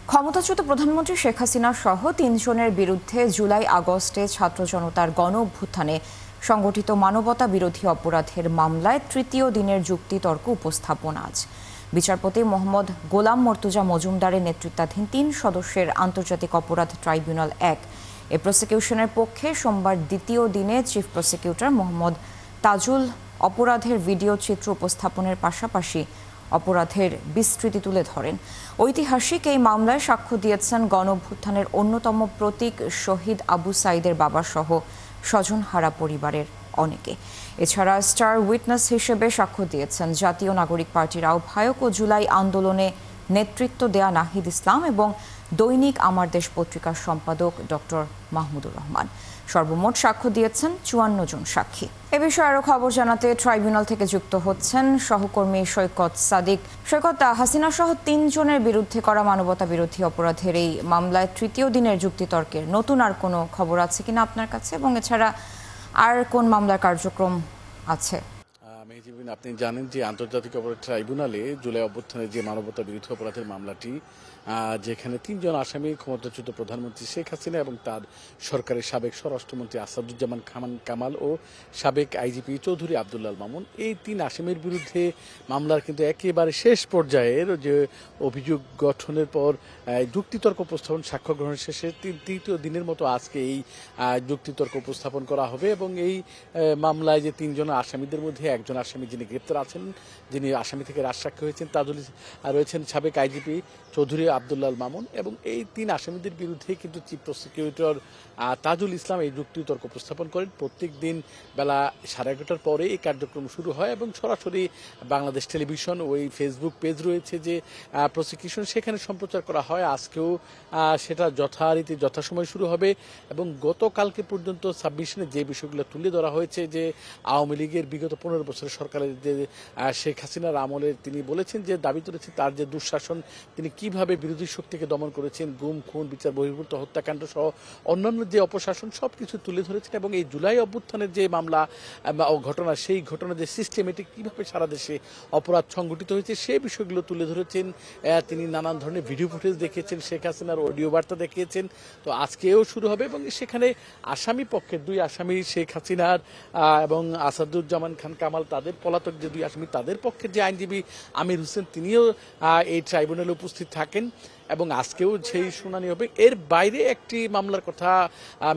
ক্ষমতাচ্যুত প্রধানমন্ত্রী শেখ হাসিনা সহ ৩ জনের বিরুদ্ধে জুলাই আগস্টে ছাত্র জনতার গণ অভ্যুত্থানে সংগঠিত মানবতা বিরোধী অপরাধের মামলায় তৃতীয় দিনের যুক্তিতর্ক উপস্থাপন আজ। বিচারপতি মোহাম্মদ গোলাম মর্তুজা মজুমদারের নেতৃত্বাধীন ৩ সদস্যের আন্তর্জাতিক অপরাধ ট্রাইব্যুনাল ১ এ প্রসিকিউশনের পক্ষে সোমবার দ্বিতীয় দিনে চিফ প্রসিকিউটর মোহাম্মদ তাজুল অপরাধের ভিডিও চিত্র উপস্থাপনের পাশাপাশি অপরাধের বিস্তৃতি তুলে ধরেন। ঐতিহাসিক এই মামলায় সাক্ষ্য দিয়েছেন গণ অভ্যুত্থানের অন্যতম প্রতীক শহীদ আবু সাঈদের বাবাসহ স্বজনহারা পরিবারের অনেকে। এছাড়া স্টার উইটনেস হিসেবে সাক্ষ্য দিয়েছেন জাতীয় নাগরিক পার্টির আহ্বায়ক ও জুলাই আন্দোলনে নেতৃত্ব দেয়া নাহিদ ইসলাম এবং দৈনিক আমার দেশ পত্রিকার সম্পাদক ডক্টর মাহমুদুর রহমান। সর্বমোট সাক্ষ্য দিয়েছেন ৫৪ জন সাক্ষী। এ বিষয়ে আরো খবর জানাতে ট্রাইব্যুনাল থেকে যুক্ত হচ্ছেন সহকর্মী সৈকত সাদিক। সৈকত, হাসিনা সহ ৩ জনের বিরুদ্ধে করা মানবতা বিরোধী অপরাধের এই মামলায় তৃতীয় দিনের যুক্তিতর্কের নতুন আর কোনো খবর আছে কিনা আপনার কাছে, এবং এছাড়া আর কোন মামলার কার্যক্রম আছে? আপনি জানেন যে আন্তর্জাতিক অপরাধ ট্রাইব্যুনালে জুলাই অভ্যুত্থানের যে মানবতা বিরোধী অপরাধের মামলাটি, যেখানে ৩ জন আসামি ক্ষমতাচ্যুত প্রধানমন্ত্রী শেখ হাসিনা এবং তার সরকারের সাবেক স্বরাষ্ট্রমন্ত্রী আসাদুজ্জামান কামাল ও সাবেক আইজিপি চৌধুরী আবদুল্লাহ মামুন, এই ৩ আসামির বিরুদ্ধে মামলার কিন্তু একেবারে শেষ পর্যায়ের যে অভিযোগ গঠনের পর যুক্তিতর্ক উপস্থাপন সাক্ষ্য গ্রহণের শেষে তৃতীয় দিনের মতো আজকে এই যুক্তিতর্ক উপস্থাপন করা হবে। এবং এই মামলায় যে ৩ জন আসামিদের মধ্যে একজন আসামি যিনি গ্রেপ্তার আছেন, যিনি আসামি থেকে রাজসাক্ষী হয়েছেন, তাজুল রয়েছেন সাবেক আইজিপি চৌধুরী আবদুল্লাহ মামুন, এবং এই ৩ আসামিদের বিরুদ্ধে কিন্তু চিফ প্রসিকিউটর তাজুল ইসলাম এই যুক্তিতর্ক উপস্থাপন করেন। প্রত্যেক দিন বেলা 11:30টার পরে এই কার্যক্রম শুরু হয় এবং সরাসরি বাংলাদেশ টেলিভিশন ওই ফেসবুক পেজ রয়েছে যে প্রসিকিউশন, সেখানে সম্প্রচার করা হয়। আজকেও সেটা যথারীতি যথাসময় শুরু হবে এবং গতকালকে পর্যন্ত সাবমিশনে যে বিষয়গুলো তুলে ধরা হয়েছে, যে আওয়ামী লীগের বিগত 15 বছরের সরকারের যে শেখ হাসিনার আমলে তিনি বলেছেন যে দাবি করেছেন তার যে দুঃশাসন, তিনি কিভাবে বিরোধী শক্তিকে দমন করেছেন, গুম খুন বিচার বহির্ভূত হত্যাকাণ্ড সহ অন্যান্য যে অপশাসন সবকিছু তুলে ধরেছেন। এবং এই জুলাই অভ্যুত্থানের যে মামলা ও ঘটনা, সেই ঘটনা যে সিস্টেমেটিক কিভাবে সারা দেশে অপরাধ সংঘটিত হয়েছে সেই বিষয়গুলো তুলে ধরেছেন। তিনি নানান ধরনের ভিডিও ফুটেজ দেখিয়েছেন, শেখ হাসিনার অডিও বার্তা দেখিয়েছেন। তো আজকেও শুরু হবে এবং সেখানে আসামি পক্ষের 2 আসামি শেখ হাসিনার এবং আসাদুজ্জামান খান কামাল, তাদের পলাতক যে 2 আসামি, তাদের পক্ষের যে আইনজীবী আমির হোসেন, তিনিও এই ট্রাইব্যুনালে উপস্থিত থাকেন এবং আজকেও সেই শুনানি হবে। এর বাইরে একটি মামলার কথা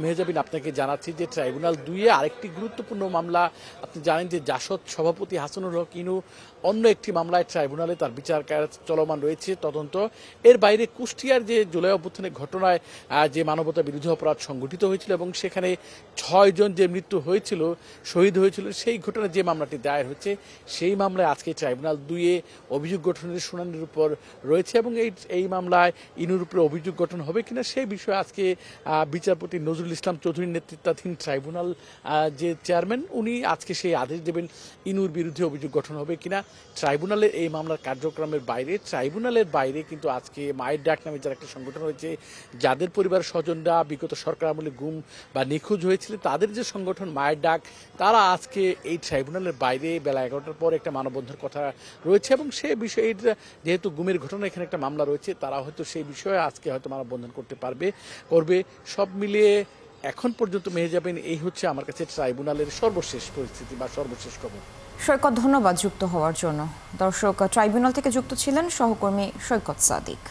মেহজাবিন আপনাকে জানাচ্ছি যে ট্রাইব্যুনাল 2-এ আরেকটি গুরুত্বপূর্ণ মামলা। আপনি জানেন যে জাসদ সভাপতি হাসানুল হক ইনু অন্য একটি মামলায় ট্রাইব্যুনালে তার বিচার চলমান রয়েছে, তদন্ত। এর বাইরে কুষ্টিয়ার যে জুলাই অভ্যুত্থানের ঘটনায় যে মানবতা বিরোধী অপরাধ সংঘটিত হয়েছিল এবং সেখানে 6 জন যে মৃত্যু হয়েছিল, শহীদ হয়েছিল, সেই ঘটনায় যে মামলাটি দায়ের হচ্ছে, সেই মামলায় আজকে ট্রাইব্যুনাল 2-এ অভিযোগ গঠনের শুনানির উপর রয়েছে এবং এই মামলায় ইনুর উপরে অভিযোগ গঠন হবে কিনা সেই বিষয়ে আজকে বিচারপতি নজরুল ইসলাম চৌধুরীর নেতৃত্বাধীন ট্রাইব্যুনাল যে চেয়ারম্যান, উনি আজকে সেই আদেশ দেবেন ইনুর বিরুদ্ধে অভিযোগ গঠন হবে কিনা। ট্রাইব্যুনালের এই মামলার কার্যক্রমের বাইরে, ট্রাইব্যুনালের বাইরে কিন্তু আজকে মায়ের ডাক নামে যারা একটা সংগঠন হয়েছে, যাদের পরিবার স্বজনরা বিগত সরকার আমলে গুম বা নিখোঁজ হয়েছিল, তাদের যে সংগঠন মায়ের ডাক, তারা আজকে এই ট্রাইব্যুনালের বাইরে বেলা 11টার পর একটা মানববন্ধনের কথা রয়েছে এবং সে বিষয়ে যেহেতু গুমের ঘটনা এখানে একটা মামলা রয়েছে, তারা হয়তো সেই বিষয়ে আজকে হয়তো মানববন্ধন করবে। সব মিলিয়ে এখন পর্যন্ত মেহজাবিন এই হচ্ছে আমার কাছে ট্রাইব্যুনালের সর্বশেষ পরিস্থিতি বা সর্বশেষ খবর। সৈকত, ধন্যবাদ যুক্ত হওয়ার জন্য। দর্শক, ট্রাইব্যুনাল থেকে যুক্ত ছিলেন সহকর্মী সৈকত সাদিক।